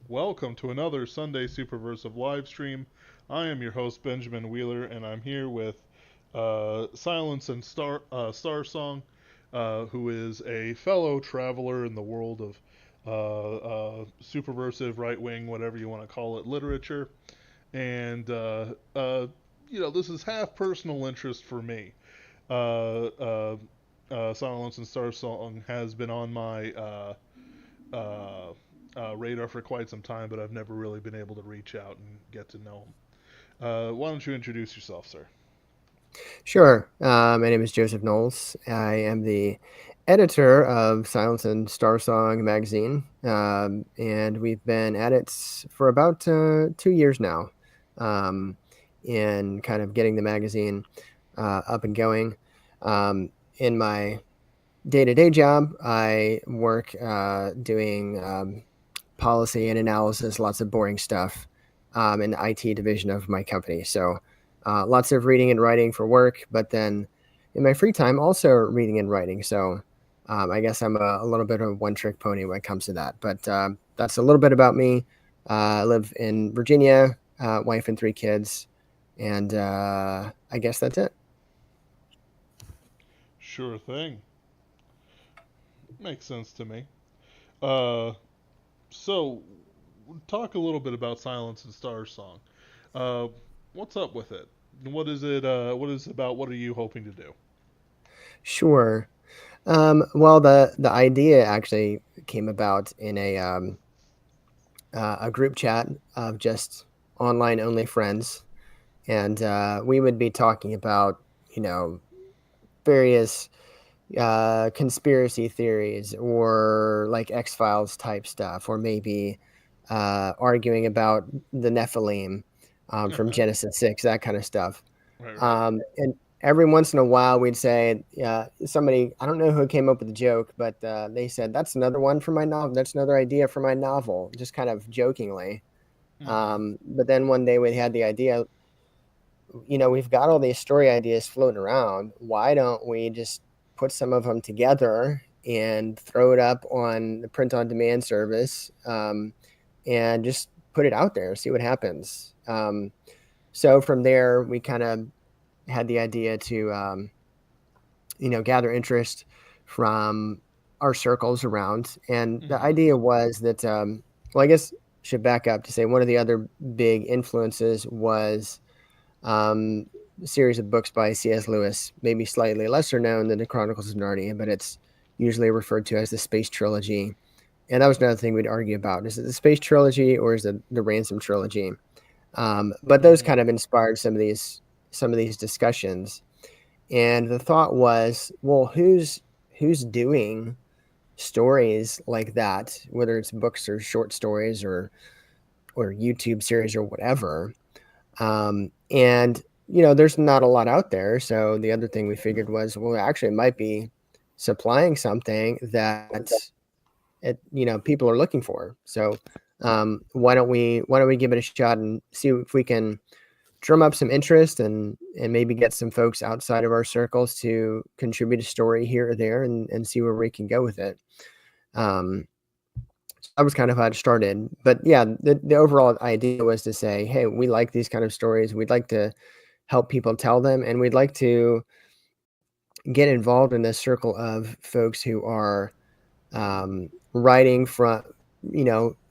Welcome to another Sunday Superversive live stream. I am your host Benjamin Wheeler, and I'm here with Silence and Starsong, who is a fellow traveler in the world of superversive, right wing, whatever you want to call it, literature. And this is half personal interest for me. Uh, uh, Silence and Starsong has been on my uh, radar for quite some time, but I've never really been able to reach out and get to know him. Why don't you introduce yourself, sir? Sure. My name is Joseph Knowles. I am the editor of Silence and Starsong magazine, and we've been at it for about 2 years now, um, in kind of getting the magazine up and going. In my day-to-day job, I work doing policy and analysis, lots of boring stuff in the IT division of my company. So lots of reading and writing for work, but then in my free time, also reading and writing. So I guess I'm a little bit of a one trick pony when it comes to that. But that's a little bit about me. I live in Virginia, wife and 3 kids. And I guess that's it. Sure thing. Makes sense to me. Uh, so, talk a little bit about Silence and Stars song. Uh, what's up with it? What is it? What is it about? What are you hoping to do? Sure. Well, the idea actually came about in a group chat of just online only friends, and we would be talking about you know various conspiracy theories or like X Files type stuff, or maybe arguing about the Nephilim from Genesis 6, that kind of stuff. Right, right. And every once in a while, we'd say, somebody, I don't know who came up with the joke, but they said, that's another one for my novel. That's another idea for my novel, just kind of jokingly. Mm-hmm. But then one day we had the idea, we've got all these story ideas floating around. Why don't we just put some of them together and throw it up on the print on demand service, and just put it out there, see what happens? So from there, we kind of had the idea to gather interest from our circles around, and the Mm-hmm. idea was that well, I guess should back up to say one of the other big influences was um, a series of books by C.S. Lewis, maybe slightly lesser known than the Chronicles of Narnia, but it's usually referred to as the Space Trilogy. And that was another thing we'd argue about: is it the Space Trilogy or is it the Ransom Trilogy? But those Mm-hmm. kind of inspired some of these discussions. And the thought was, well, who's doing stories like that, whether it's books or short stories or YouTube series or whatever. And there's not a lot out there. So the other thing we figured was, well, actually, it might be supplying something that people are looking for. So why don't we give it a shot and see if we can drum up some interest and maybe get some folks outside of our circles to contribute a story here or there and see where we can go with it. Um, so that was kind of how it started. But yeah, the overall idea was to say, hey, we like these kind of stories. We'd like to help people tell them, and we'd like to get involved in this circle of folks who are writing from,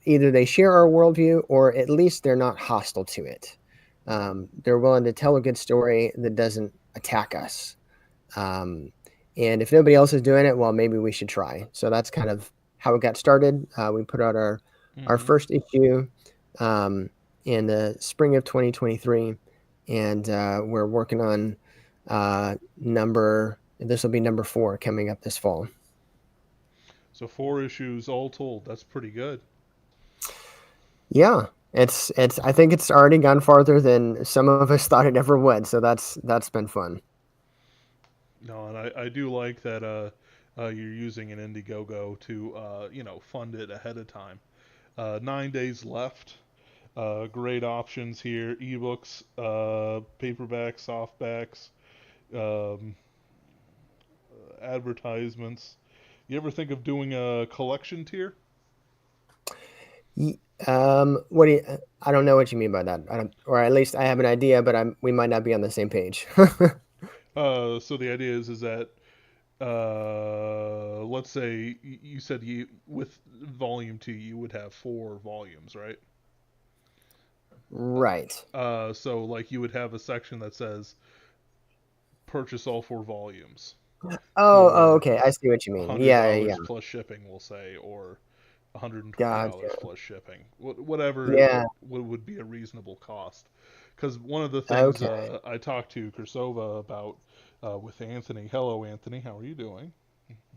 either they share our worldview or at least they're not hostile to it. They're willing to tell a good story that doesn't attack us. Um, and if nobody else is doing it, well, maybe we should try. So that's kind of how it got started. We put out our Mm-hmm. first issue um, in the spring of 2023, and we're working on number. This will be number 4 coming up this fall. So 4 issues all told. That's pretty good. Yeah, it's. I think it's already gone farther than some of us thought it ever would. So that's been fun. No, and I do like that you're using an Indiegogo to fund it ahead of time. 9 days left. Great options here: ebooks, paperbacks, softbacks, um, advertisements. You ever think of doing a collection tier? What do you? I don't know what you mean by that. I don't, or at least I have an idea, but we might not be on the same page. So the idea is that let's say you said you with volume two you would have four volumes, right? Right. So like you would have a section that says purchase all four volumes Oh, for okay. I see what you one mean. hundred Yeah, yeah, dollars yeah. plus shipping, we'll say, or $120 Gotcha. plus shipping, whatever Yeah. would be a reasonable cost. Because one of the things Okay. I talked to Kursova about with Anthony. Hello, Anthony. How are you doing?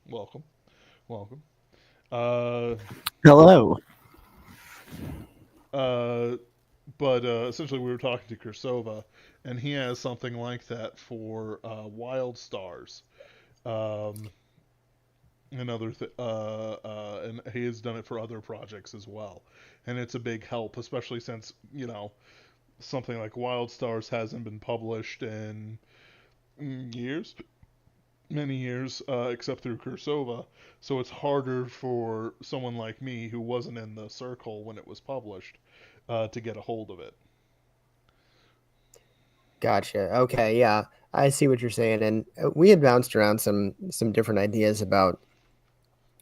Welcome, welcome. Uh, Hello. uh, but essentially, we were talking to Kursova, and he has something like that for Wild Stars. Um, and he has done it for other projects as well, and it's a big help, especially since something like Wild Stars hasn't been published in years, many years, except through Kursova. So it's harder for someone like me who wasn't in the circle when it was published to get a hold of it. Gotcha. Okay. Yeah. I see what you're saying. And we had bounced around some different ideas about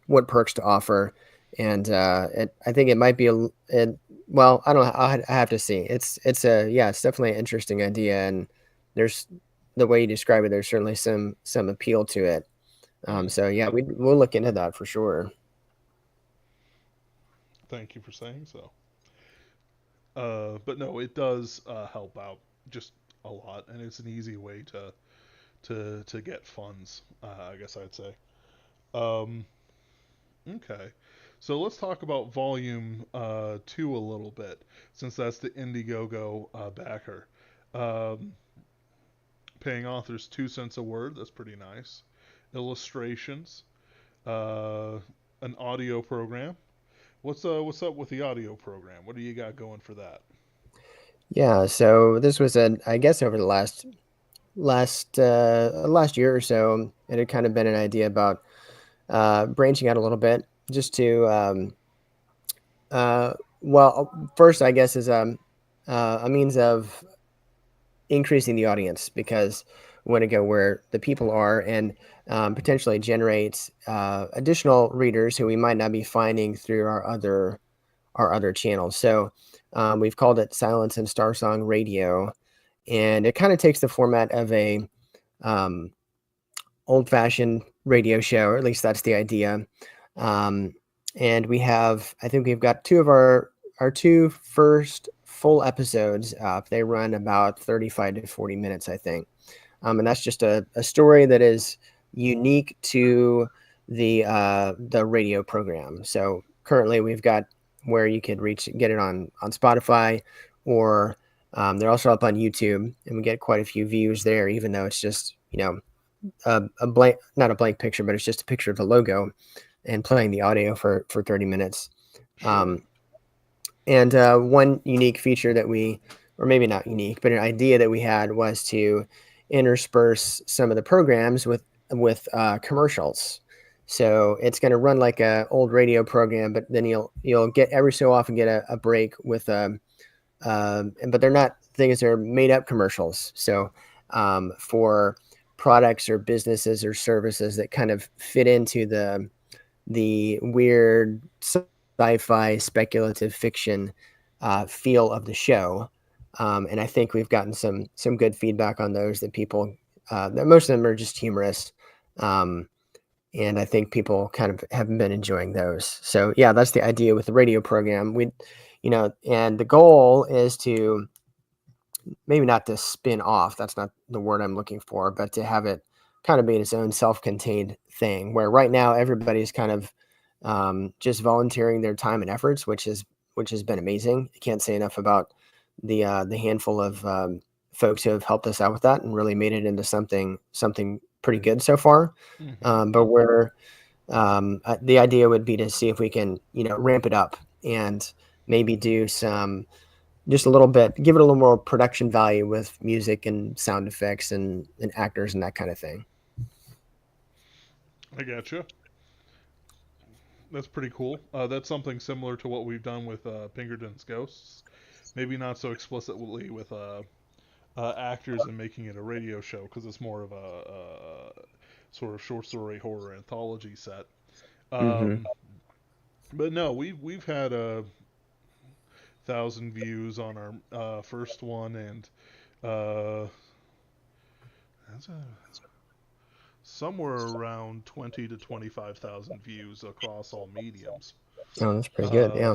what perks to offer, and I think it might be well, I don't know. I have to see. It's a yeah. It's definitely an interesting idea, and there's the way you describe it. There's certainly some appeal to it. Hmm. So yeah, we'll look into that for sure. Thank you for saying so. But no, it does help out just a lot, and it's an easy way to get funds. I guess I'd say. Um, okay, so let's talk about volume two a little bit, since that's the Indiegogo backer. Um, Paying authors 2 cents a word. That's pretty nice. Illustrations. Uh, an audio program. What's up with the audio program? What do you got going for that? Yeah. So this was I guess over the last year or so, it had kind of been an idea about branching out a little bit, just to first I guess is a means of increasing the audience, because we want to go where the people are, and potentially generate additional readers who we might not be finding through our other channels. So we've called it Silence and Starsong Radio, and it kind of takes the format of a um, old-fashioned radio show, or at least that's the idea. Um, and I think we've got two of our two first full episodes up. They run about 35 to 40 minutes, I think. And that's just a story that is unique to the radio program. So currently, we've got where you could get it on Spotify, or they're also up on YouTube, and we get quite a few views there, even though it's just a blank, not a blank picture, but it's just a picture of the logo and playing the audio for 30 minutes. Sure. Um, and one unique feature that or maybe not unique, but an idea that we had was to intersperse some of the programs with commercials. So it's going to run like a old radio program, but then you'll get every so often get a break with but they're not things, they're made up commercials. So for products or businesses or services that kind of fit into the weird sci-fi speculative fiction feel of the show. And I think we've gotten some good feedback on those, that people that most of them are just humorous. Um, and I think people kind of have been enjoying those. So yeah, that's the idea with the radio program. And the goal is to maybe not to spin off. That's not the word I'm looking for, but to have it kind of be its own self-contained thing. Where right now everybody's kind of just volunteering their time and efforts, which has been amazing. I can't say enough about the handful of folks who have helped us out with that and really made it into something pretty good so far. Mm-hmm. But where the idea would be to see if we can ramp it up, and maybe do some just a little bit, give it a little more production value with music and sound effects and actors and that kind of thing. I gotcha. That's pretty cool. That's something similar to what we've done with Pinkerton's Ghosts. Maybe not so explicitly with actors and making it a radio show because it's more of a sort of short story horror anthology set. Hmm. Um, but no, we've had 1,000 views on our first one, and uh, that's somewhere around 20 to 25,000 views across all mediums. Oh, that's pretty good. Uh, Yeah.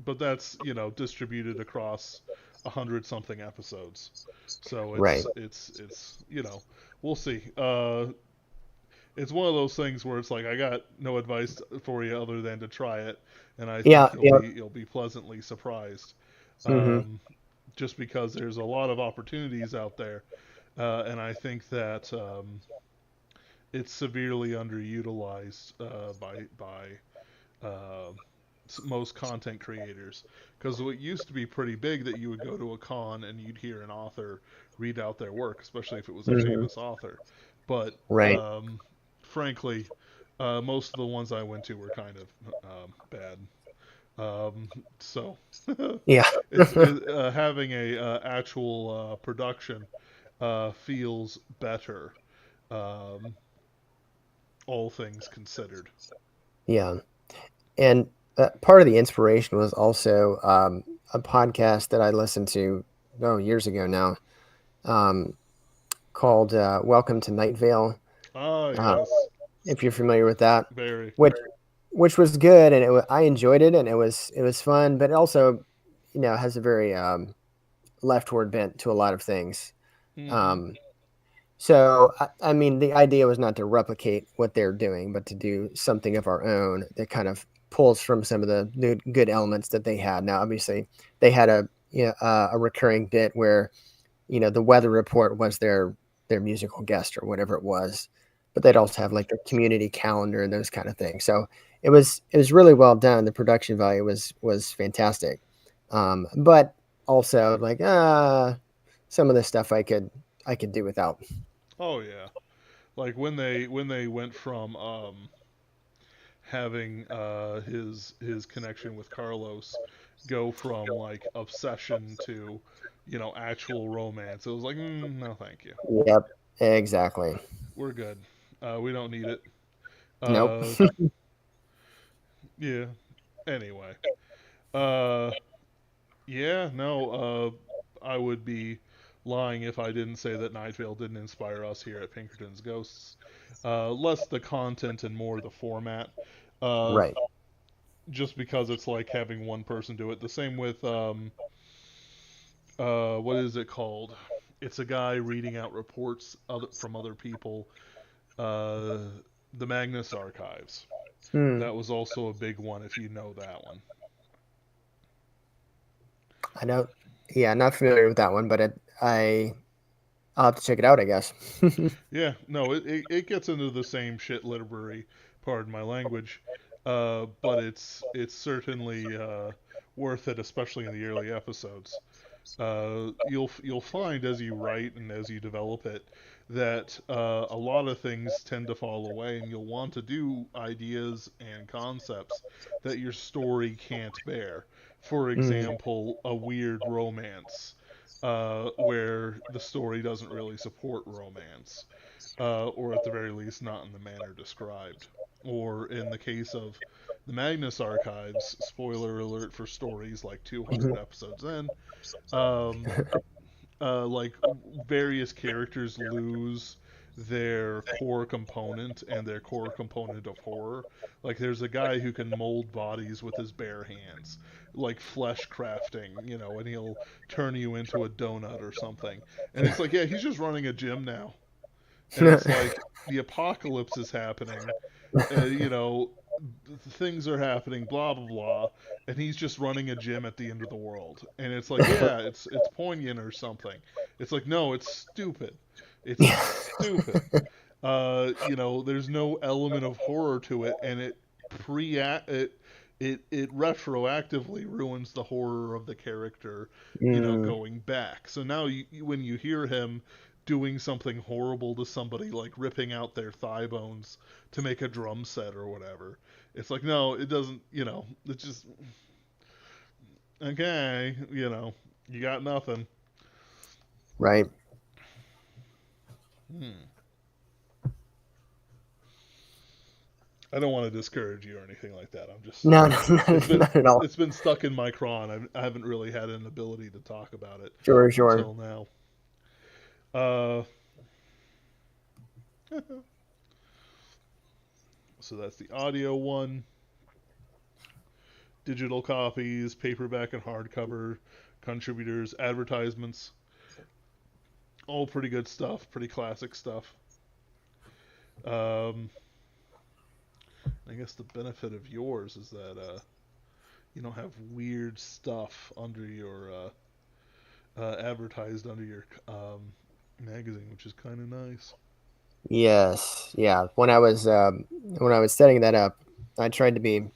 but that's distributed across 100 something episodes. So Right. it's we'll see. It's one of those things where it's like I got no advice for you other than to try it, and I Yeah. think Yeah. you'll be pleasantly surprised. Hmm. Um, just because there's a lot of opportunities out there, and I think that it's severely underutilized by most content creators. Because it used to be pretty big that you would go to a con and you'd hear an author read out their work, especially if it was a Hmm. famous author. But Right. frankly, most of the ones I went to were kind of bad. So Yeah. having a actual production feels better, um, all things considered. Yeah. And part of the inspiration was also a podcast that I listened to, oh, years ago now, um, called "Welcome to Night Vale." Ah, Uh, yes, if you're familiar with that, very. which which was good, and I enjoyed it, and it was fun, but it also, has a very leftward bent to a lot of things. Mm-hmm. Um, so I mean, the idea was not to replicate what they're doing, but to do something of our own that kind of pulls from some of the good elements that they had. Now, obviously, they had a recurring bit where the weather report was their musical guest or whatever it was, but they'd also have like their community calendar and those kind of things. So it was really well done. The production value was fantastic, but also like some of the stuff I could do without. Oh yeah, like when they went from having his connection with Carlos go from like obsession to actual romance. It was like, no, thank you. Yep, exactly. We're good. We don't need it. Nope. Uh, yeah. Anyway. Uh, yeah. No. I would be lying if I didn't say that Night Vale didn't inspire us here at Pinkerton's Ghosts. Less the content and more the format. Uh, Right. just because it's like having one person do it. The same with what is it called? It's a guy reading out reports from other people. Uh, the Magnus Archives. Hmm. That was also a big one. If you know that one. I don't. Yeah, not familiar with that one, but I'll have to check it out, I guess. Yeah, no, it gets into the same shit literary, pardon my language, but it's certainly worth it, especially in the early episodes. You'll find as you write and as you develop it that a lot of things tend to fall away, and you'll want to do ideas and concepts that your story can't bear. For Mm. example, a weird romance where the story doesn't really support romance, or at the very least, not in the manner described. Or in the case of the Magnus Archives, spoiler alert for stories like 200 episodes in, um, like various characters lose their core component and their core component of horror. Like there's a guy who can mold bodies with his bare hands, like flesh crafting, and he'll turn you into a donut or something. And it's like, yeah, he's just running a gym now. And it's like the apocalypse is happening, things are happening, blah blah blah, and he's just running a gym at the end of the world. And it's like, yeah, it's poignant or something. It's like, no, it's stupid. It's stupid. There's no element of horror to it, and it retroactively ruins the horror of the character, Mm. going back. So now when you hear him doing something horrible to somebody, like ripping out their thigh bones to make a drum set or whatever. It's like, no, it doesn't, it's just, okay, you got nothing. Right. Hmm. I don't want to discourage you or anything like that. I'm just, No, no, it's been, not at all. it's been stuck in my craw, and I haven't really had an ability to talk about it Sure, sure. until now. Uh, so that's the audio one. Digital copies, paperback and hardcover, contributors, advertisements, all pretty good stuff, pretty classic stuff. Um, I guess the benefit of yours is that you don't have weird stuff under your advertised under your magazine, which is kind of nice. Yes, yeah. When I was setting that up, I tried to be,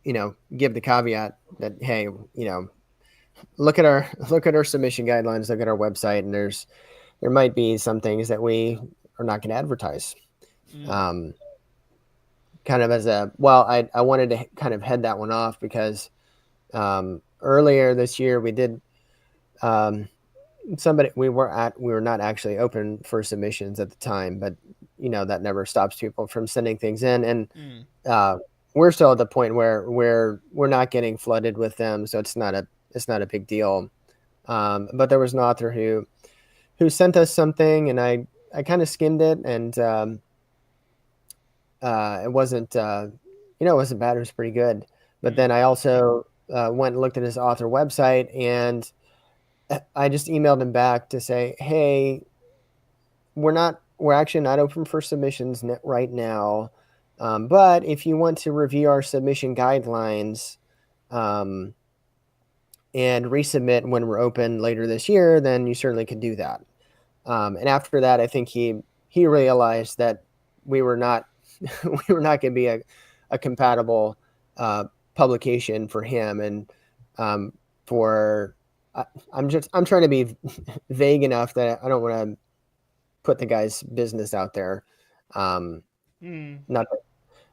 give the caveat that, hey, look at our look at our submission guidelines, look at our website, and there might be some things that we are not going to advertise. Mm, Um, Kind of as a well, I wanted to kind of head that one off because earlier this year we did um, somebody we were not actually open for submissions at the time, but that never stops people from sending things in, and mm, uh, we're still at the point where we're not getting flooded with them, so it's not a big deal. But there was an author who sent us something, and I kind of skimmed it, and it wasn't it wasn't bad. It was pretty good. But mm, then I also went and looked at his author website, and I just emailed him back to say, hey, we're actually not open for submissions right now. But if you want to review our submission guidelines um, and resubmit when we're open later this year, then you certainly could do that. And after that, I think he realized that we were not we were not going to be a compatible uh, publication for him, and for I'm trying to be vague enough that I don't want to put the guy's business out there. mm. Not,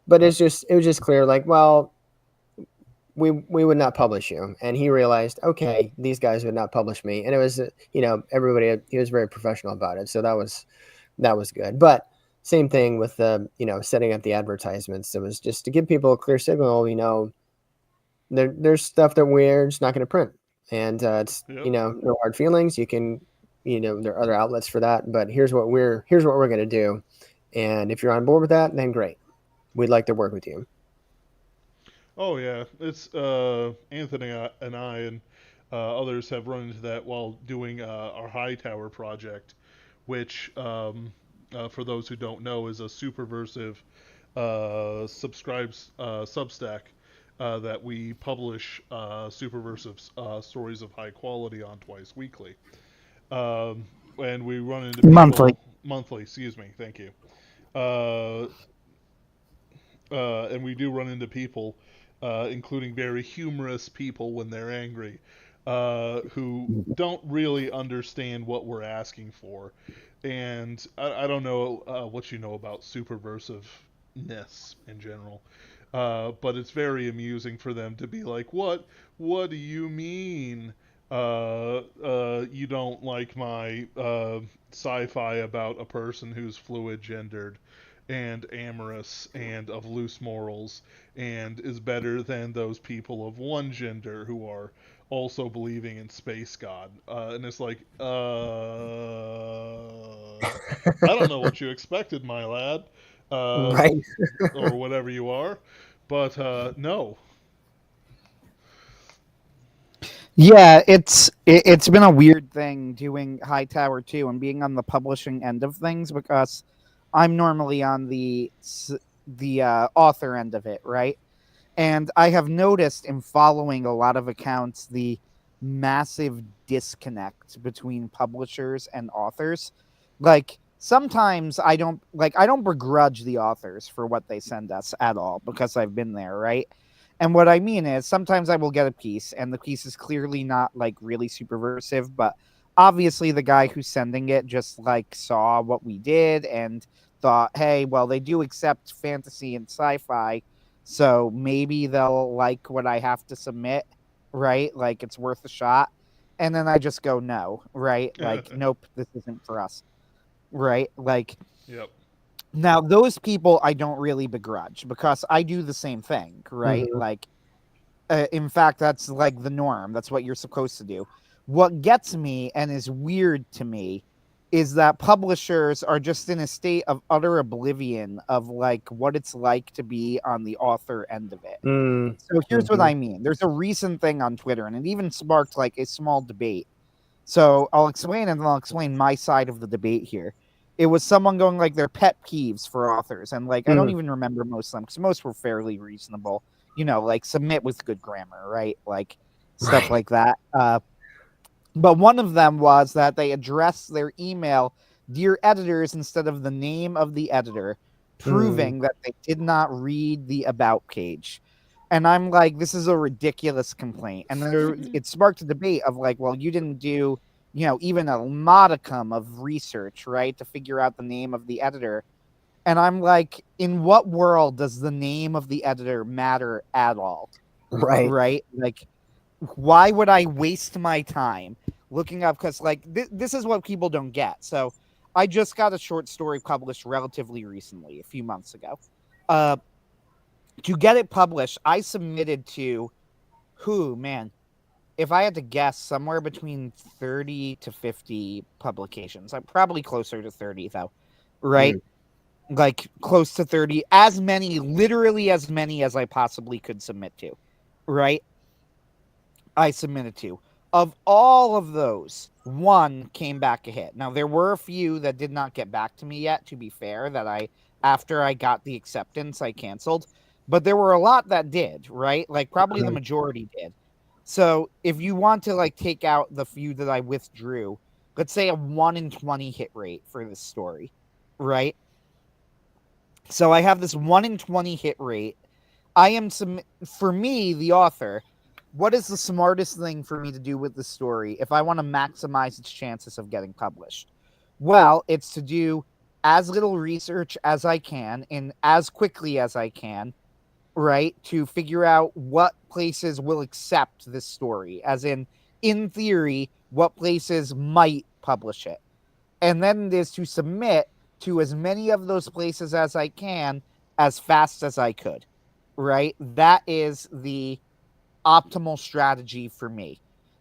but it was just clear, like, well, we would not publish you, and he realized, okay, these guys would not publish me, and it was everybody, he was very professional about it, so that was good. But same thing with the setting up the advertisements. It was just to give people a clear signal. There's stuff that we're just not going to print, and it's Yep. no hard feelings. You can there are other outlets for that, but here's what we're going to do, and if you're on board with that, then great. We'd like to work with you. Oh yeah, it's Anthony and I and others have run into that while doing our High Tower project, which, for those who don't know, is a superversive subscribes Substack that we publish superversive stories of high quality on twice weekly. Um, and we run into Monthly. people monthly. Excuse me. Thank you. Uh, and we do run into people, including very humorous people when they're angry, who don't really understand what we're asking for. And I don't know what you know about superversiveness in general, but it's very amusing for them to be like, "What? What do you mean? You don't like my sci-fi about a person who's fluid gendered and amorous and of loose morals and is better than those people of one gender who are also believing in space god." And it's like, I don't know what you expected, my lad, uh, Right. or whatever you are, but no. Yeah, it's been a weird thing doing Hightower too and being on the publishing end of things because I'm normally on the author end of it, right? And I have noticed in following a lot of accounts the massive disconnect between publishers and authors. Like sometimes I don't begrudge the authors for what they send us at all because I've been there, right? And what I mean is sometimes I will get a piece and the piece is clearly not like really subversive, but obviously the guy who's sending it just like saw what we did and thought, hey, well, they do accept fantasy and sci-fi, so maybe they'll like what I have to submit, right? Like it's worth a shot. And then I just go, no, right? Like, nope, this isn't for us, right? Like, Yep. now those people I don't really begrudge because I do the same thing, right? Mhm. Like, in fact, that's like the norm. That's what you're supposed to do. What gets me and is weird to me is that publishers are just in a state of utter oblivion of like what it's like to be on the author end of it. Mm. So here's what Mhm. I mean. There's a recent thing on Twitter, and it even sparked like a small debate. So I'll explain and then I'll explain my side of the debate here. It was someone going like their pet peeves for authors, and like I don't Mm. even remember most of them because most were fairly reasonable. You know, like submit with good grammar, right? Like stuff Right. like that. But one of them was that they addressed their email "Dear Editors" instead of the name of the editor, Mm. proving that they did not read the about page. And I'm like, this is a ridiculous complaint. And then it sparked a debate of like, well, you didn't do, even a modicum of research, right, to figure out the name of the editor. And I'm like, in what world does the name of the editor matter at all? Right. Right? Like, why would I waste my time looking up? Because like this is what people don't get. So I just got a short story published relatively recently, a few months ago. To get it published, I submitted to who, man, if I had to guess, somewhere between 30 to 50 publications. I'm probably closer to 30 though, right? Mm. Like close to 30, as many, literally as many as I possibly could submit to, right? I submitted to. Of all of those, one came back a hit. Now there were a few that did not get back to me yet, to be fair, that after I got the acceptance, I canceled. But there were a lot that did, right? Like probably the Mhm. majority did. So if you want to like take out the few that I withdrew, let's say a 1 in 20 hit rate for this story, right? So I have this 1 in 20 hit rate. I am for me, the author, what is the smartest thing for me to do with the story if I want to maximize its chances of getting published? Well, it's to do as little research as I can and as quickly as I can, right? To figure out what places will accept this story, as in theory, what places might publish it. And then it is to submit to as many of those places as I can as fast as I could, right? That is the optimal strategy for me.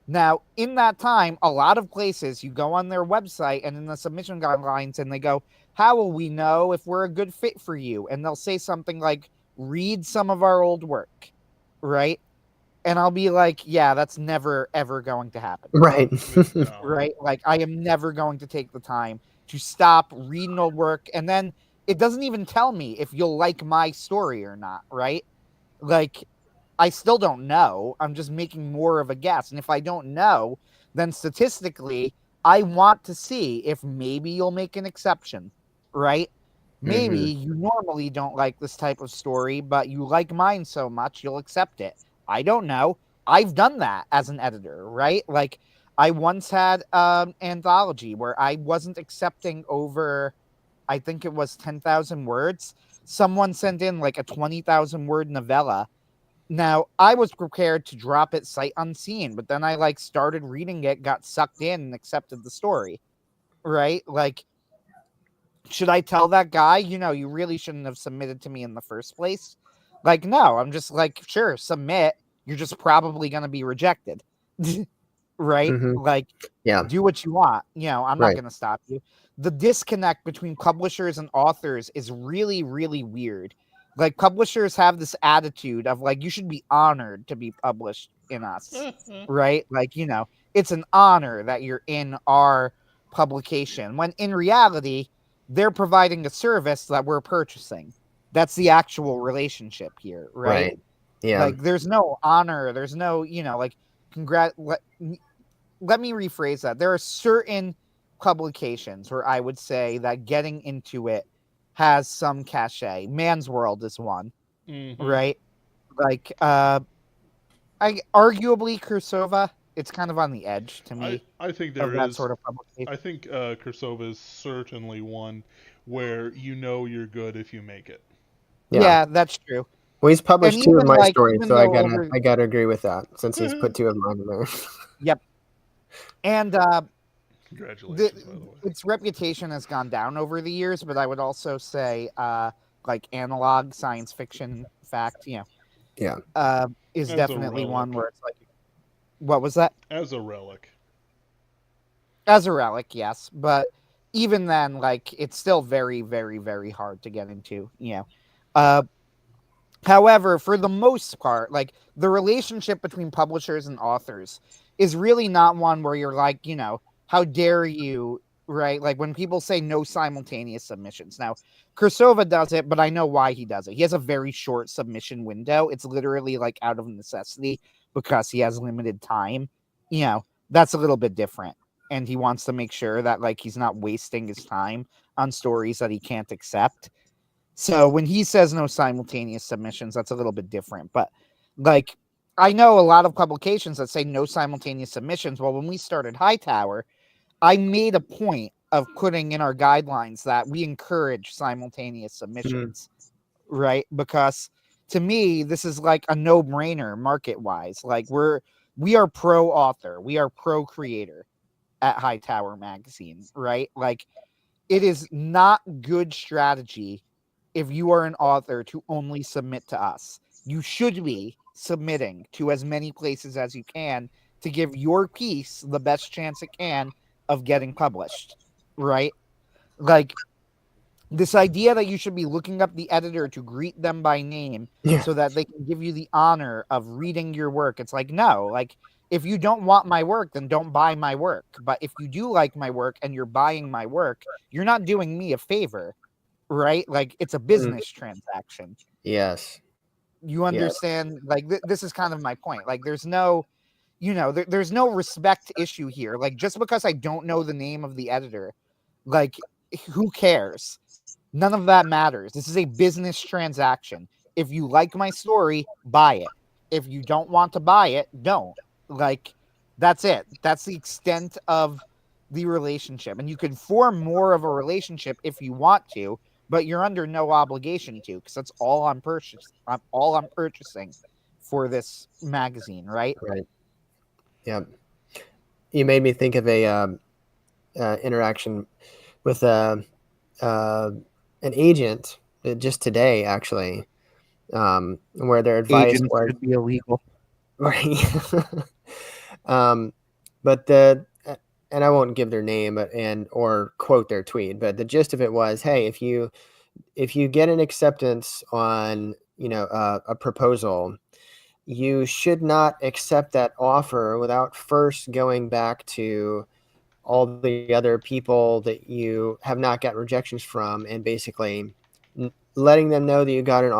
Now, in that time, a lot of places you go on their website and in the submission guidelines and they go, how will we know if we're a good fit for you? And they'll say something like, read some of our old work, right? And I'll be like, yeah, that's never, ever going to happen, Right. No. right? Like, I am never going to take the time to stop reading old work. And then it doesn't even tell me if you'll like my story or not, right? Like, I still don't know. I'm just making more of a guess. And if I don't know, then statistically, I want to see if maybe you'll make an exception, right? Maybe Mhm. you normally don't like this type of story, but you like mine so much, you'll accept it. I don't know. I've done that as an editor, right? Like, I once had an anthology where I wasn't accepting over, I think it was 10,000 words. Someone sent in like a 20,000 word novella. Now, I was prepared to drop it sight unseen, but then I like started reading it, got sucked in, and accepted the story. Right? Like, should I tell that guy, you really shouldn't have submitted to me in the first place? Like, no, I'm just like, sure, submit. You're just probably going to be rejected. Right? Mhm. Like, Yeah. do what you want. I'm not Right. going to stop you. The disconnect between publishers and authors is really, really weird. Like, publishers have this attitude of like, you should be honored to be published in us, right? Like, it's an honor that you're in our publication. When in reality, they're providing a service that we're purchasing. That's the actual relationship here, right? Right. Yeah. Like, there's no honor. There's no, like, let me rephrase that. There are certain publications where I would say that getting into it has some cachet. Man's World is one, Mm-hmm. right? Like I arguably Kursova. it's kind of on the edge to me I think of there that is. sort of publication. I think Kursova is certainly one where you know you're good if you make it. Yeah. Yeah, that's true. Well, he's And published two of even my like stories, even so though over I gotta agree with that since he's put two of mine in there. yep. And Congratulations, by the way. its reputation has gone down over the years, but I would also say like analog science fiction fact, Yeah. is As a definitely one relic. where it's like what was that? As a relic. As a relic, yes, but even then, like it's still very, very, very hard to get into. Uh, however, for the most part, like the relationship between publishers and authors is really not one where you're like, how dare you, right? Like when people say no simultaneous submissions. Now, Kursova does it, but I know why he does it. He has a very short submission window. It's literally like out of necessity because he has limited time. That's a little bit different. And he wants to make sure that like he's not wasting his time on stories that he can't accept. So when he says no simultaneous submissions, that's a little bit different. But like I know a lot of publications that say no simultaneous submissions. Well, when we started Hightower, I made a point of putting in our guidelines that we encourage simultaneous submissions, right? Because to me, this is like a no-brainer market-wise. Like we are pro author, we are pro creator at Hightower Magazine, right? Like it is not good strategy if you are an author to only submit to us. You should be submitting to as many places as you can to give your piece the best chance it can of getting published, right? Like this idea that you should be looking up the editor to greet them by name Yeah. so that they can give you the honor of reading your work. It's like, no, like if you don't want my work, then don't buy my work. But if you do like my work and you're buying my work, you're not doing me a favor, right? Like it's a business transaction. Yes. You Yes. understand? Like this is kind of my point. Like there's no, there's no respect issue here. Like just because I don't know the name of the editor, like who cares? None of that matters. This is a business transaction. If you like my story, buy it. If you don't want to buy it, don't. Like that's it. That's the extent of the relationship. And you can form more of a relationship if you want to, but you're under no obligation to because that's all I'm purchasing for this magazine, right? Right. Yeah. You made me think of a interaction with an agent just today, actually, where their advice Agents was should be illegal. right. But and I won't give their name or quote their tweet, but the gist of it was, hey, if you get an acceptance on a proposal, you should not accept that offer without first going back to all the other people that you have not got rejections from and basically letting them know that you got an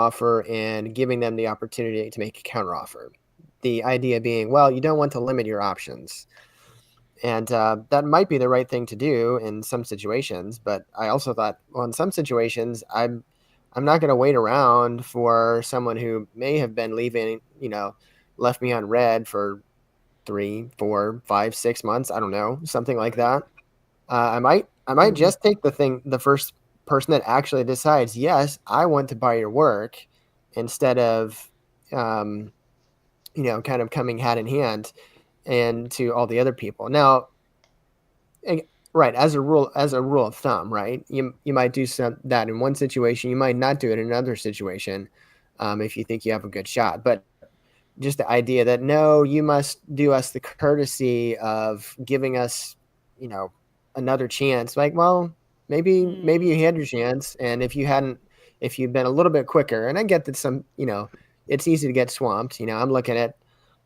offer and giving them the opportunity to make a counteroffer. The idea being, well, you don't want to limit your options. And that might be the right thing to do in some situations, but I also thought, well, in some situations, I'm not going to wait around for someone who may have been left me on red for 3, 4, 5, 6 months. I don't know, something like that. I might just take the first person that actually decides, yes, I want to buy your work, instead of, kind of coming hand in hand and to all the other people. Now, right, as a rule of thumb, right, you might do that in one situation, you might not do it in another situation, if you think you have a good shot. But just the idea that no, you must do us the courtesy of giving us, another chance. Like, well, maybe you had your chance, and if you'd been a little bit quicker, and I get that it's easy to get swamped. I'm looking at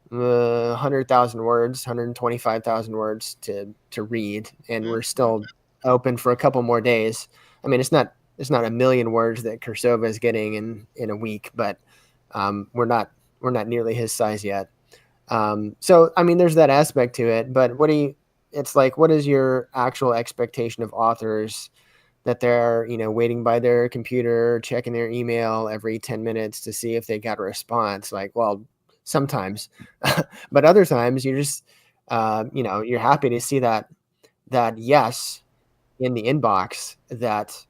100,000 words, 125,000 words to read, and we're still open for a couple more days. I mean, it's not a million words that Kursova is getting in a week, but we're not nearly his size yet. So I mean, there's that aspect to it. But it's like, what is your actual expectation of authors, that they're waiting by their computer, checking their email every 10 minutes to see if they got a response? Like, well, sometimes, but other times you're just, you're happy to see that yes in the inbox that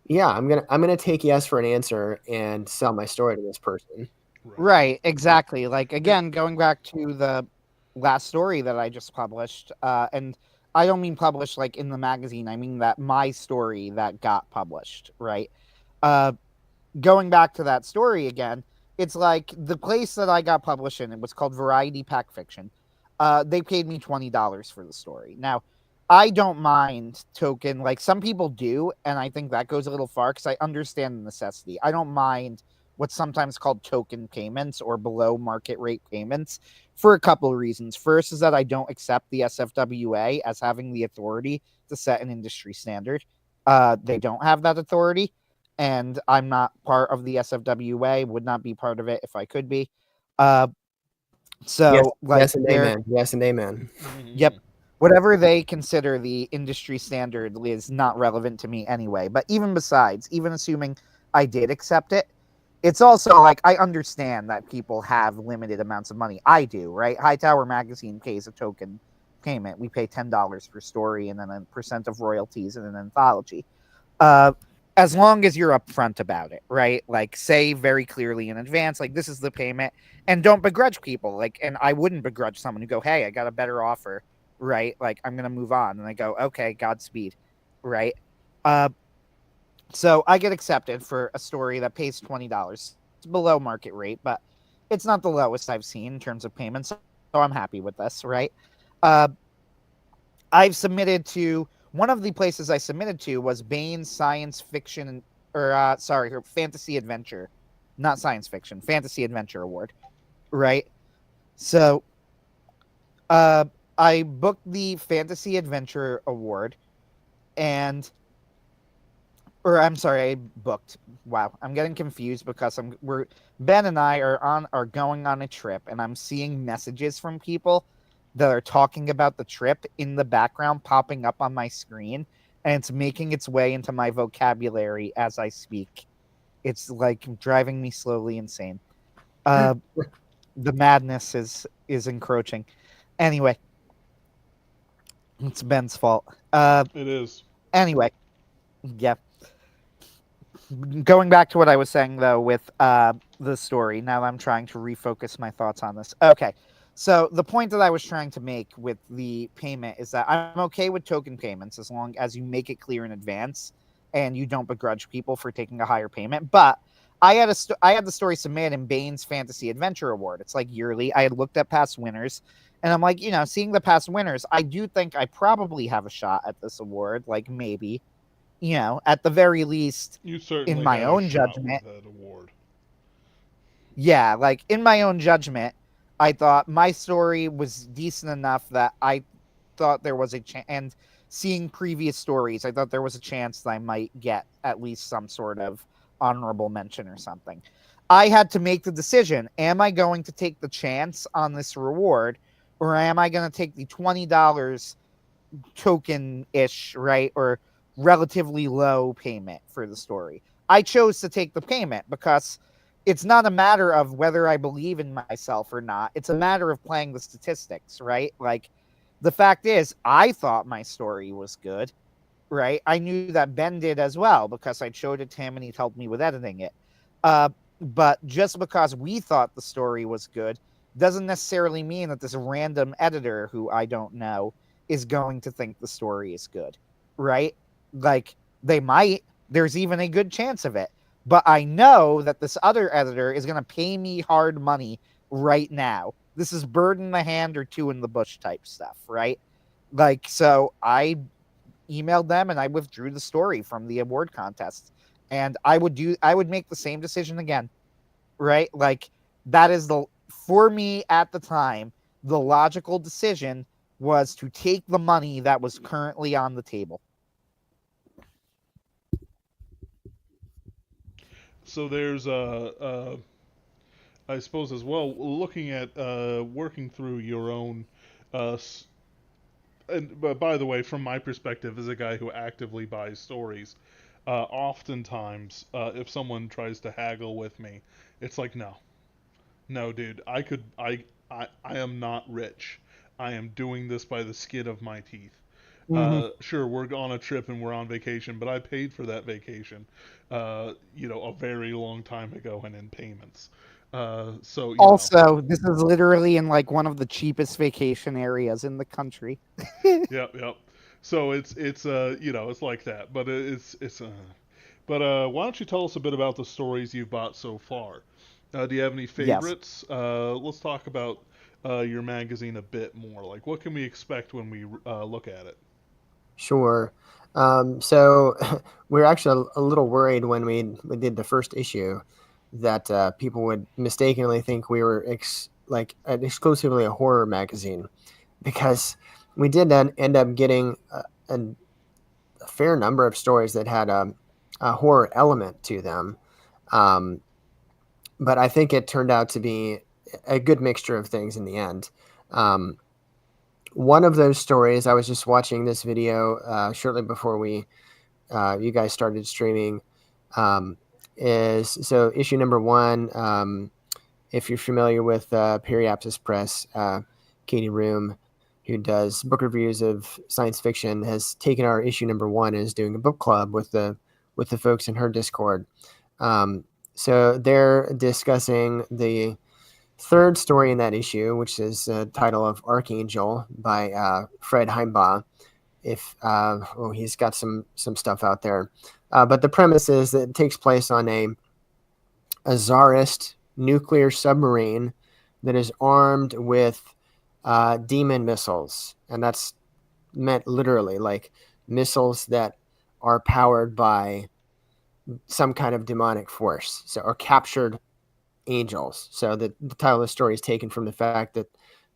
yeah, I'm gonna take yes for an answer and sell my story to this person. Right. Right, exactly. Like again, going back to the last story that I just published, and I don't mean published like in the magazine. I mean that my story that got published, right? Uh, Going back to that story again, it's like the place that I got published in, it was called Variety Pack Fiction. They paid me $20 for the story. Now, I don't mind token, like some people do, and I think that goes a little far because I understand the necessity. I don't mind what's sometimes called token payments or below market rate payments for a couple of reasons. First is that I don't accept the SFWA as having the authority to set an industry standard. They don't have that authority, and I'm not part of the SFWA, would not be part of it if I could be. Uh, Yes, so like yes, and they're amen. Yes, and amen. yep, whatever they consider the industry standard is not relevant to me anyway. But even besides, even assuming I did accept it, it's also like I understand that people have limited amounts of money. I do, right? Hightower Magazine pays a token payment. We pay $10 per story and then a percent of royalties in an anthology. Uh, as long as you're upfront about it, right? Like say very clearly in advance, like this is the payment, and don't begrudge people. Like, and I wouldn't begrudge someone who go, "Hey, I got a better offer," right? Like I'm gonna move on, and I go, "Okay, Godspeed," right? Uh, so I get accepted for a story that pays $20. It's below market rate, but it's not the lowest I've seen in terms of payments, so I'm happy with this, right? Uh, I've submitted to one of the places I submitted to was Bane's Science Fiction or sorry, her Fantasy Adventure, not science fiction, Fantasy Adventure Award, right? So, uh, I booked the Fantasy Adventure Award, and or I'm sorry, I booked. Wow, I'm getting confused because we're Ben and I are going on a trip, and I'm seeing messages from people that are talking about the trip in the background popping up on my screen, and it's making its way into my vocabulary as I speak. It's like driving me slowly insane. Uh, the madness is encroaching. Anyway, it's Ben's fault. It is. Anyway, yeah. Going back to what I was saying though with the story, now that I'm trying to refocus my thoughts on this. Okay. So the point that I was trying to make with the payment is that I'm okay with token payments as long as you make it clear in advance and you don't begrudge people for taking a higher payment. But I had the story submitted in Bane's Fantasy Adventure Award. It's like yearly. I had looked at past winners, and I'm like, seeing the past winners, I do think I probably have a shot at this award. Like maybe, at the very least, You in certainly my have a own shot with judgment, that award. yeah, like in my own judgment, I thought my story was decent enough that I thought there was a chance. And seeing previous stories, I thought there was a chance that I might get at least some sort of honorable mention or something. I had to make the decision: am I going to take the chance on this reward, or am I going to take the $20 token ish, right? Or relatively low payment for the story. I chose to take the payment because it's not a matter of whether I believe in myself or not. It's a matter of playing the statistics, right? Like the fact is, I thought my story was good, right? I knew that Ben did as well because I showed it to him and he helped me with editing it. But just because we thought the story was good doesn't necessarily mean that this random editor who I don't know is going to think the story is good, right? Like they might, there's even a good chance of it. But I know that this other editor is going to pay me hard money right now. This is bird in the hand or two in the bush type stuff, right? Like, so I emailed them and I withdrew the story from the award contest. And I would make the same decision again, right? Like that is for me at the time, the logical decision was to take the money that was currently on the table. So there's I suppose as well, looking at working through your own uh, and but by the way, from my perspective as a guy who actively buys stories, oftentimes if someone tries to haggle with me, it's like no, No, dude, I could I am not rich. I am doing this by the skin of my teeth. Hmm. Sure, we're on a trip and we're on vacation, but I paid for that vacation, a very long time ago and in payments. So. Also, this is literally in like one of the cheapest vacation areas in the country. Yep, yep. So it's like that, but it's. But why don't you tell us a bit about the stories you've bought so far? Do you have any Yes. favorites? Let's talk about your magazine a bit more. Like, what can we expect when we look at it? Sure. So we were actually a little worried when we did the first issue that people would mistakenly think we were exclusively a horror magazine, because we did then end up getting a fair number of stories that had a horror element to them. Um, but I think it turned out to be a good mixture of things in the end. Um, One of those stories, I was just watching this video shortly before you guys started streaming. Is so issue number one. If you're familiar with Periapsis Press, Katie Room, who does book reviews of science fiction, has taken our issue number one and is doing a book club with the folks in her Discord. So they're discussing the third story in that issue, which is the title of Archangel by Fred Heimbaugh. He's got some stuff out there, but the premise is that it takes place on a czarist nuclear submarine that is armed with demon missiles, and that's meant literally, like missiles that are powered by some kind of demonic force, so or captured angels. So the title of the story is taken from the fact that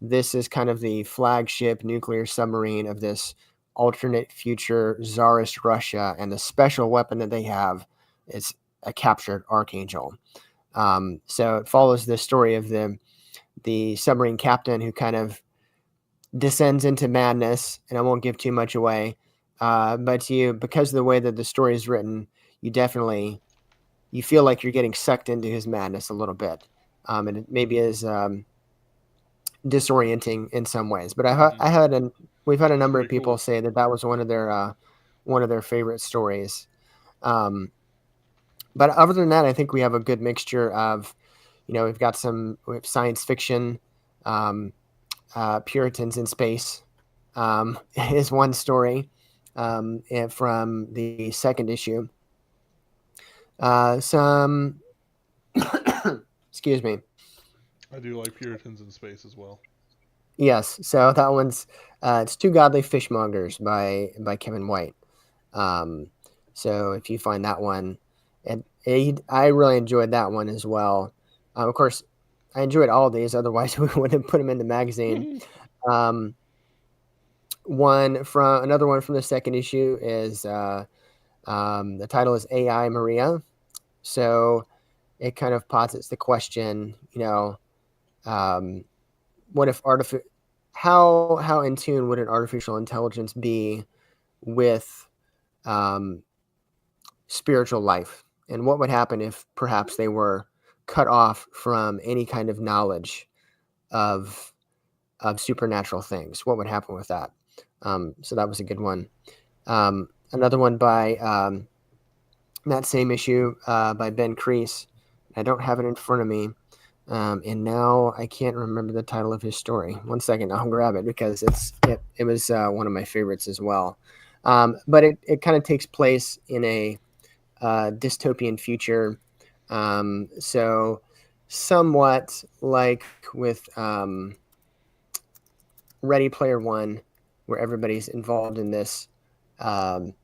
this is kind of the flagship nuclear submarine of this alternate future czarist Russia, and the special weapon that they have is a captured archangel. So it follows the story of the submarine captain who kind of descends into madness, and I won't give too much away. But because of the way that the story is written, you feel like you're getting sucked into his madness a little bit, and it maybe is disorienting in some ways. But Hmm. we've had a That's number pretty of people cool. say that was one of their favorite stories. Um, but other than that, I think we have a good mixture of, we have science fiction, um, Puritans in space, is one story, and from the second issue. Some, excuse me. I do like Puritans in Space as well. Yes, so that one's it's Two Godly Fishmongers by Kevin White. Um, so if you find that one, I really enjoyed that one as well. Of course, I enjoyed all of these. Otherwise, we wouldn't have put them in the magazine. Um, Another one from the second issue is the title is AI Maria. So it kind of posits the question, um, what if how in tune would an artificial intelligence be with um, spiritual life, and what would happen if perhaps they were cut off from any kind of knowledge of supernatural things? What would happen with that? So that was a good one. Another one by that same issue by Ben Crease. I don't have it in front of me. And now I can't remember the title of his story. One second, I'll grab it because it was one of my favorites as well. But it kind of takes place in a dystopian future. So somewhat like with Ready Player One, where everybody's involved in this, um,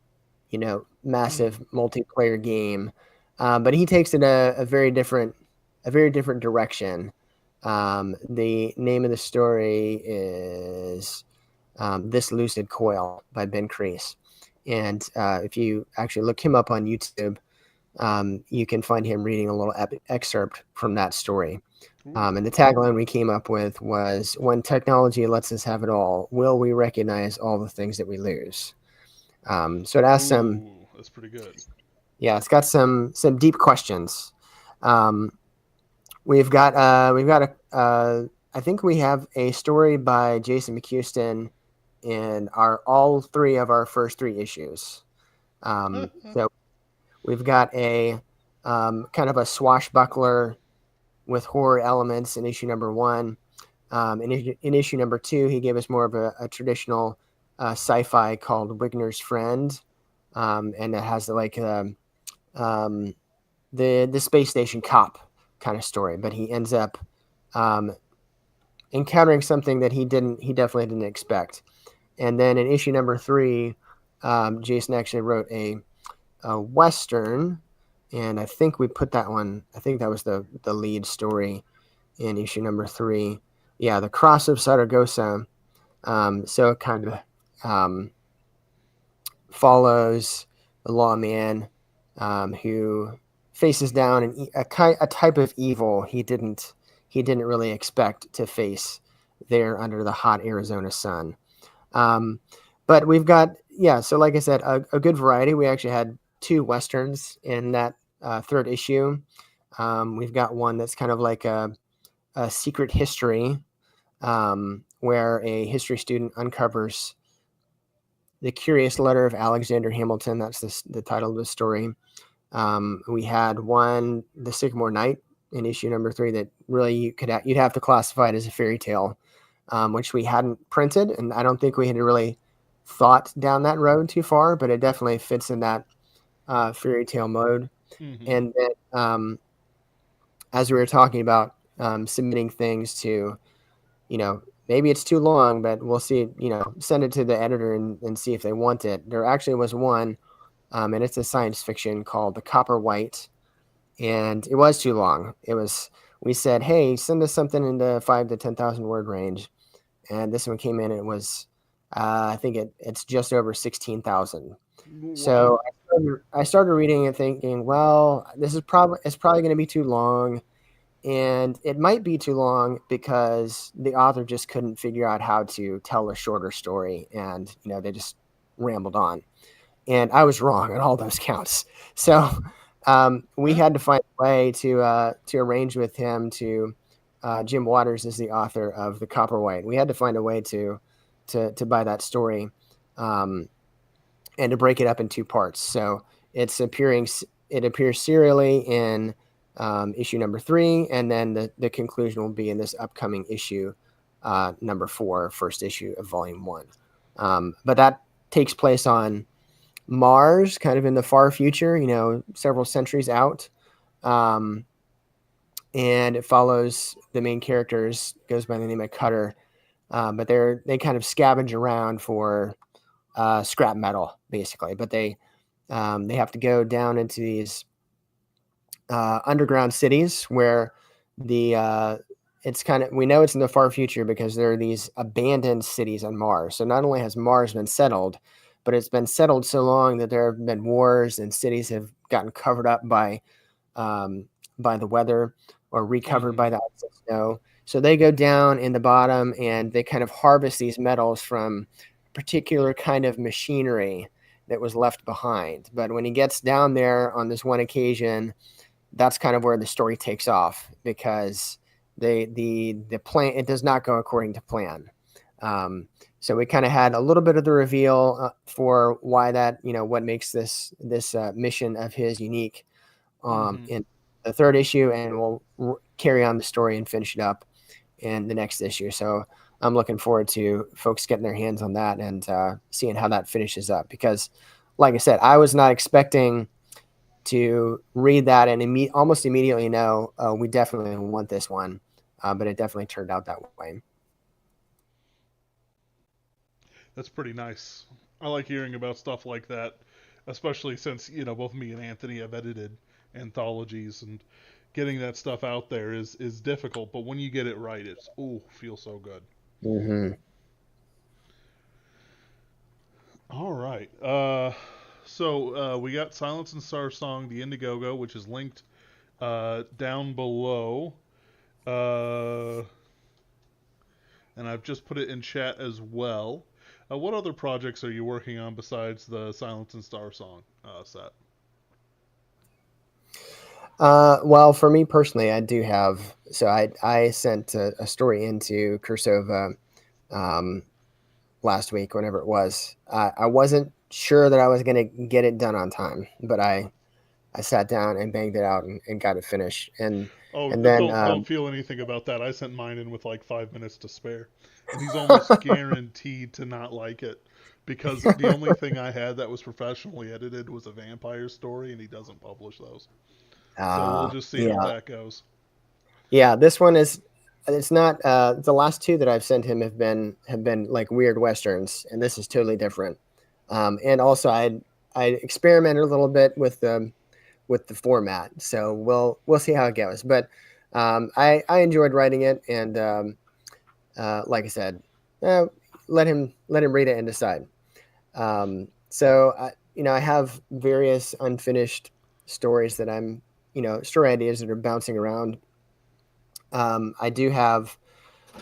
massive multiplayer game. But he takes it a very different direction. The name of the story is This Lucid Coil by Ben Crease. And if you actually look him up on YouTube, you can find him reading a little excerpt from that story. And the Ooh, tagline we came up with was, "When technology lets us have it all, will we recognize all the things that we lose?" So it asks some, ooh, that's pretty good. yeah, it's got some deep questions. Um, we've got a I think we have a story by Jason McHuston in our all three of our first three issues. So we've got a kind of a swashbuckler with horror elements in issue number one. In issue number two, he gave us more of a traditional sci-fi called Wigner's Friend, and it has um, the space station cop kind of story. But he ends up um, encountering something that he definitely didn't expect. And then in issue number three, Jason actually wrote a western, and I think we put that one. I think that was the lead story in issue number three. Yeah, the Cross of Saragossa. So it kind of follows a lawman who faces down a type of evil he didn't really expect to face there under the hot Arizona sun. Um, but we've got, yeah, so like I said, a good variety. We actually had two westerns in that third issue. We've got one that's kind of like a secret history, where a history student uncovers the curious letter of Alexander Hamilton. That's the title of the story. We had one, the Sycamore Knight, in issue number three, that really you'd have to classify it as a fairy tale, which we hadn't printed, and I don't think we had really thought down that road too far, but it definitely fits in that fairy tale mode. Mm-hmm. And then, as we were talking about submitting things to, maybe it's too long, but we'll see, send it to the editor and see if they want it. There actually was one, and it's a science fiction called The Copper White, and it was too long. We said, hey, send us something in the 5 to 10,000 word range, and this one came in. It was, I think it's just over 16,000. Wow. So I started reading and thinking, well, it's probably going to be too long, and it might be too long because the author just couldn't figure out how to tell a shorter story, and they just rambled on. And I was wrong on all those counts. So we had to find a way to arrange with him to. Jim Waters is the author of The Copper White. We had to find a way to buy that story, and to break it up in two parts. So it appears serially in issue number three, and then the conclusion will be in this upcoming issue, number 4, first issue of volume 1. But that takes place on Mars, kind of in the far future, several centuries out. And it follows the main characters, goes by the name of Cutter. But they kind of scavenge around for scrap metal, basically. But they have to go down into these underground cities where we know it's in the far future because there are these abandoned cities on Mars. So not only has Mars been settled, but it's been settled so long that there have been wars and cities have gotten covered up by the weather or recovered by the ice and snow. So they go down in the bottom and they kind of harvest these metals from a particular kind of machinery that was left behind. But when he gets down there on this one occasion, that's kind of where the story takes off, because the plan, it does not go according to plan. So we kind of had a little bit of the reveal for why that, what makes this mission of his unique in the third issue, and we'll carry on the story and finish it up in the next issue. So I'm looking forward to folks getting their hands on that and seeing how that finishes up, because like I said, I was not expecting to read that and almost immediately know, we definitely want this one, but it definitely turned out that way. That's pretty nice. I like hearing about stuff like that, especially since both me and Anthony have edited anthologies, and getting that stuff out there is difficult. But when you get it right, it's feels so good. Mm-hmm. All right. So we got Silence and Starsong, the Indiegogo, which is linked down below. And I've just put it in chat as well. What other projects are you working on besides the Silence and Starsong set? Well, for me personally, I do have. So I sent a story into Cursova um, last week, whenever it was. I wasn't sure that I was going to get it done on time, but I sat down and banged it out and got it finished. Oh, And then don't feel anything about that. I sent mine in with like 5 minutes to spare, and he's almost guaranteed to not like it because the only thing I had that was professionally edited was a vampire story, and he doesn't publish those. So we'll just see how yeah, that goes. yeah. This one is. It's not. The last two that I've sent him have been like weird westerns, and this is totally different. And also, I experimented a little bit with the format, so we'll see how it goes. But I enjoyed writing it, and like I said, uh, let him read it and decide. So I have various unfinished stories that story ideas that are bouncing around. I do have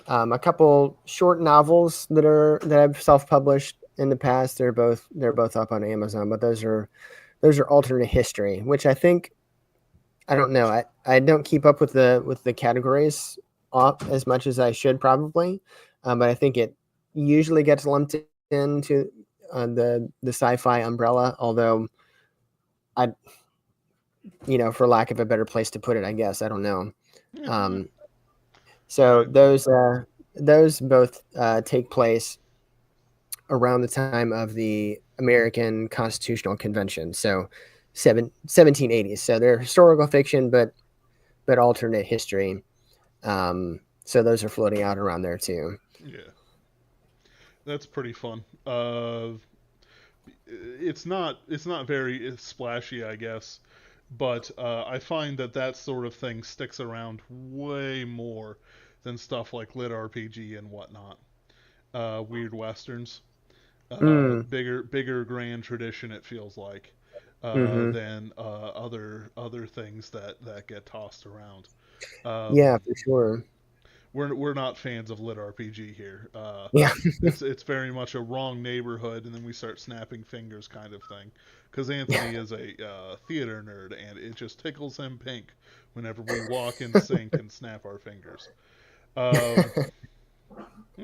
a couple short novels that I've self-published in the past. They're both up on Amazon, but those are alternate history, which I think I don't know. I don't keep up with the categories as much as I should probably, but I think it usually gets lumped into the sci-fi umbrella. Although I, for lack of a better place to put it, I guess I don't know. Um, so I those both take place around the time of the American Constitutional Convention. So 1780s. So they're historical fiction, but alternate history. So those are floating out around there too. yeah, that's pretty fun. It's not very splashy, I guess, but I find that that sort of thing sticks around way more than stuff like lit RPG and whatnot. Weird westerns, Mm, bigger grand tradition. It feels like hmm. than other things that get tossed around. Yeah, Um, for sure. we're not fans of lit RPG here. Yeah, It's very much a wrong neighborhood, and then we start snapping fingers kind of thing. Because Anthony is a theater nerd, and it just tickles him pink whenever we walk in sync and snap our fingers. Um,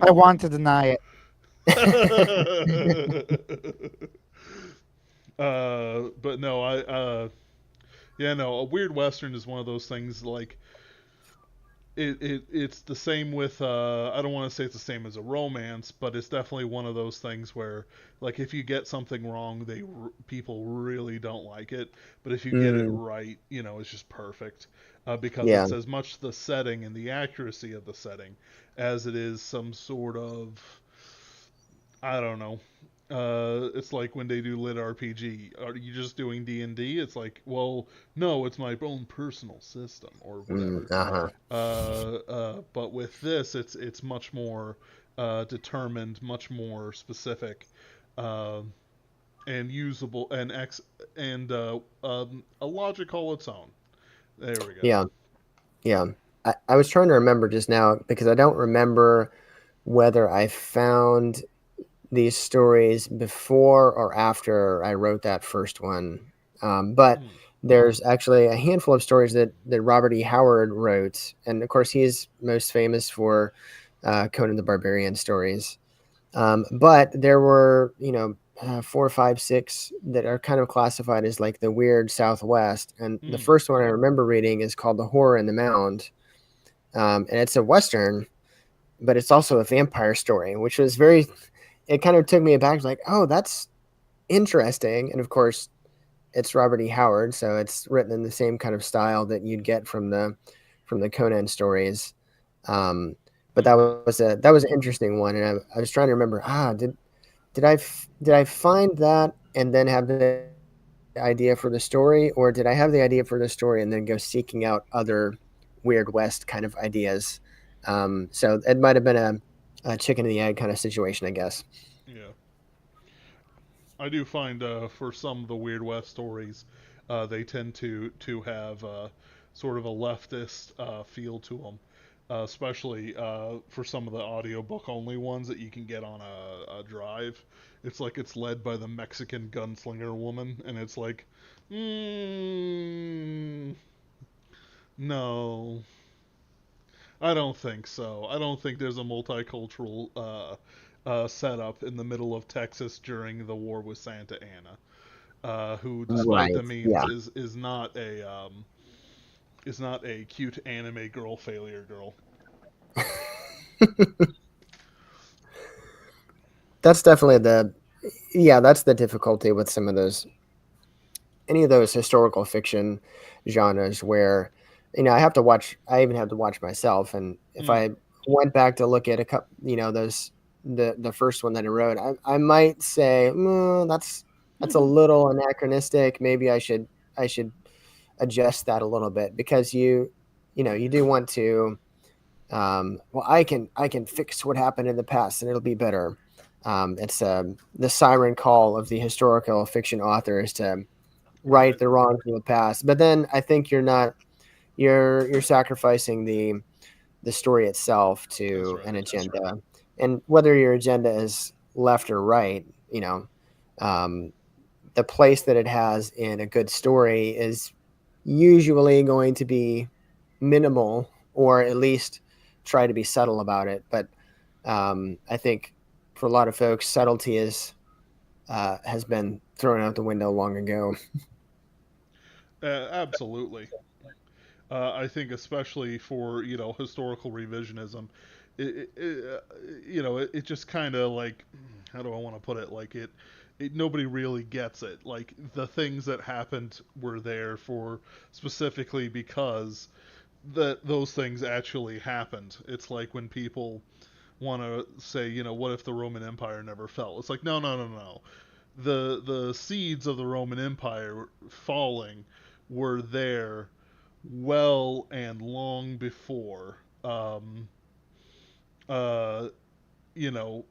I want to deny it. but no, yeah, no, a weird western is one of those things like it's the same with I don't want to say it's the same as a romance, but it's definitely one of those things where like if you get something wrong, people really don't like it, but if you get it mm, right, it's just perfect because yeah, it's as much the setting and the accuracy of the setting as it is some sort of I don't know. It's like when they do lit RPG. Are you just doing D&D? It's like, well, no, it's my own personal system or whatever. uh-huh. But with this, it's much more determined, much more specific, uh, and usable, and a logic all its own. There we go. Yeah, yeah. I was trying to remember just now because I don't remember whether I found these stories before or after I wrote that first one. But Hmm. there's actually a handful of stories that Robert E. Howard wrote, and of course he's most famous for Conan the Barbarian stories. But there were, four, five, six that are kind of classified as like the weird Southwest. And the Hmm. first one I remember reading is called The Horror in the Mound. And it's a Western, but it's also a vampire story, which was it kind of took me aback. Like, oh, that's interesting. And of course, it's Robert E. Howard, so it's written in the same kind of style that you'd get from the Conan stories. Um, but that Hmm. was an interesting one, and I was trying to remember. Did I find that and then have the idea for the story, or did I have the idea for the story and then go seeking out other Weird West kind of ideas? So it might have been a chicken and the egg kind of situation, I guess. Yeah. I do find for some of the Weird West stories, they tend to have sort of a leftist feel to them, especially for some of the audiobook only ones that you can get on a drive. It's like it's led by the Mexican gunslinger woman, and it's like, mm, No, I don't think so. I don't think there's a multicultural setup in the middle of Texas during the war with Santa Anna, who, despite the Right. memes, Yeah. is not a cute anime girl failure girl. That's definitely the yeah, that's the difficulty with some of those any of those historical fiction genres where I have to watch I even have to watch myself, and if Mm. I went back to look at a couple those the first one that I wrote, I might say, "Mm, that's a little anachronistic. Maybe I should adjust that a little bit because you do want to well, I can fix what happened in the past and it'll be better. It's the siren call of the historical fiction authors to right Right. the wrongs of the past. But then I think you're sacrificing the story itself That's to an right. agenda, and whether your agenda is left or right, um, the place that it has in a good story is usually going to be minimal, or at least try to be subtle about it. But I think for a lot of folks, subtlety is has been thrown out the window long ago. Absolutely. I think especially for historical revisionism, it just kind of like, how do I want to put it, like it nobody really gets it. Like the things that happened were there for specifically because that those things actually happened. It's like when people want to say, what if the Roman Empire never fell? It's like, no, no, no, no. The seeds of the Roman Empire falling were there well and long before uh, you know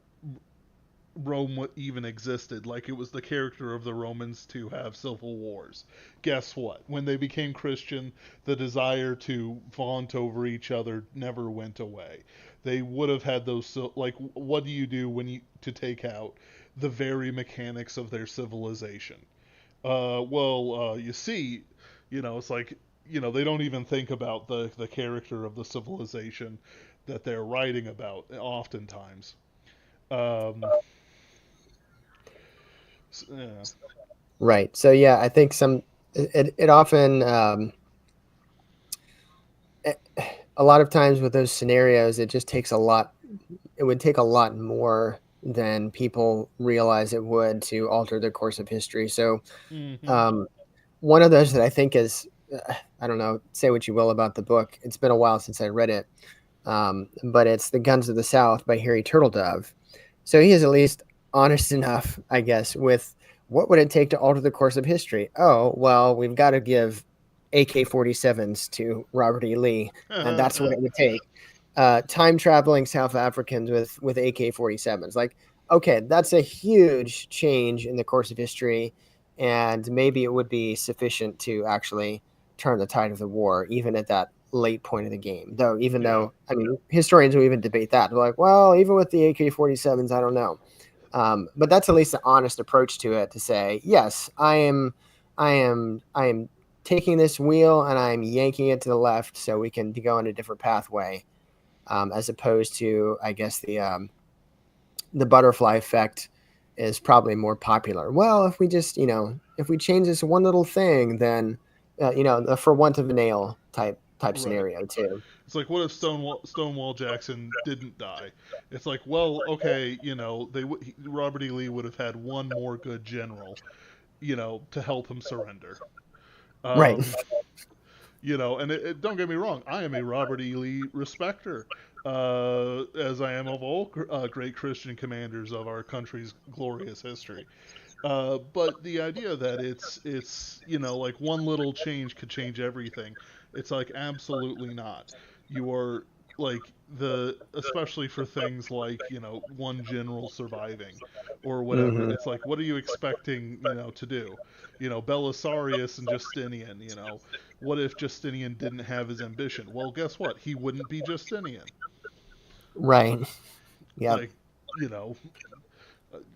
Rome even existed. Like it was the character of the Romans to have civil wars. Guess what? When they became Christian, the desire to vaunt over each other never went away. They would have had those, like, what do you do when you to take out the very mechanics of their civilization? You see, it's like, they don't even think about the character of the civilization that they're writing about oftentimes. Um, yeah, Right. So yeah, I think it often eh, a lot of times with those scenarios, it just takes a lot. It would take a lot more than people realize it would to alter the course of history. So hmm, um, one of those that I think is, I don't know, say what you will about the book. It's been a while since I read it, but it's The Guns of the South by Harry Turtledove. So he is at least honest enough, I guess, with what would it take to alter the course of history? Oh, well, we've got to give AK-47s to Robert E. Lee, and that's what it would take. Time traveling South Africans with AK-47s. Like, okay, that's a huge change in the course of history, and maybe it would be sufficient to actually turn the tide of the war, even at that late point of the game. Though, even yeah, though I mean, historians will even debate that. They're like, well, even with the AK-47s, I don't know. But that's at least an honest approach to it to say, yes, I am taking this wheel and I'm yanking it to the left so we can go on a different pathway, as opposed to, I guess, the butterfly effect is probably more popular. Well, if we just, if we change this one little thing, then, the for want of a nail type right. scenario too. It's like, what if Stonewall Jackson didn't die? It's like, well, okay, Robert E. Lee would have had one more good general, to help him surrender. Right. Um, and don't get me wrong, I am a Robert E. Lee respecter, as I am of all great Christian commanders of our country's glorious history. But the idea that it's like one little change could change everything, it's like absolutely not. You are like the especially for things like one general surviving or whatever. Hmm. It's like what are you expecting to do? Belisarius and Justinian. What if Justinian didn't have his ambition? Well, guess what? He wouldn't be Justinian. Right. Yep. Like you know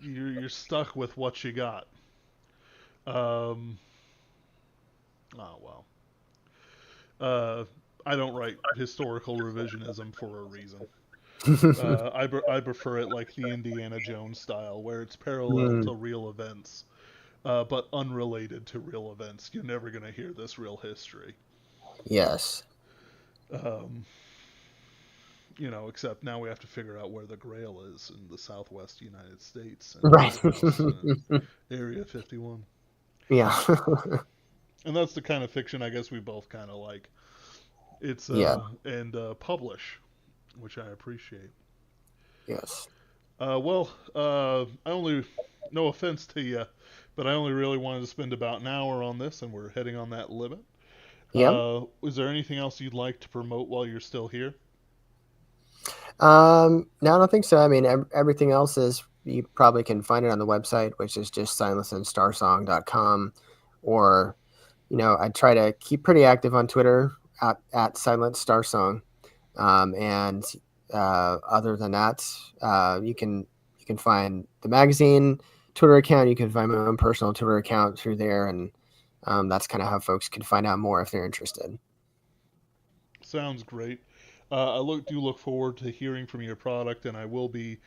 you're stuck with what you got. Um, oh well. I don't write historical revisionism for a reason. I prefer it like the Indiana Jones style, where it's parallel Mm, to real events, but unrelated to real events. You're never going to hear this real history. yes. Um, except now we have to figure out where the Grail is in the Southwest United States and Right. everything else. Area 51. Yeah. And that's the kind of fiction I guess we both kind of like. It's Yeah. and publish, which I appreciate. Yes. Well, I only, no offense to you, but I only really wanted to spend about an hour on this, and we're heading on that limit. Yep. Is there anything else you'd like to promote while you're still here? No, I don't think so. I mean, everything else is, you probably can find it on the website, which is just silenceandstarsong.com. Or, I try to keep pretty active on Twitter at Silent Starsong. And other than that, you can find the magazine Twitter account. You can find my own personal Twitter account through there, and that's kind of how folks can find out more if they're interested. Sounds great. Do look forward to hearing from your product, and I will be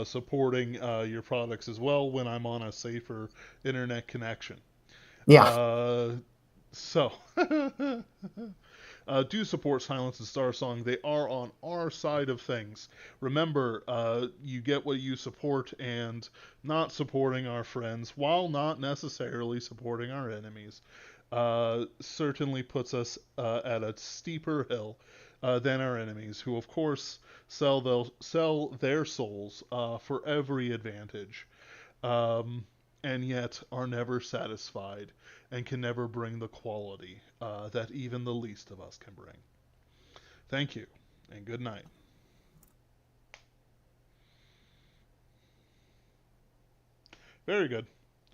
supporting your products as well when I'm on a safer internet connection. Yeah. Uh, so, do support Silence and Star Song. They are on our side of things. Remember, you get what you support, and not supporting our friends, while not necessarily supporting our enemies, certainly puts us at a steeper hill than our enemies, who, of course, sell their souls for every advantage. And yet are never satisfied and can never bring the quality that even the least of us can bring. Thank you, and good night. Very good.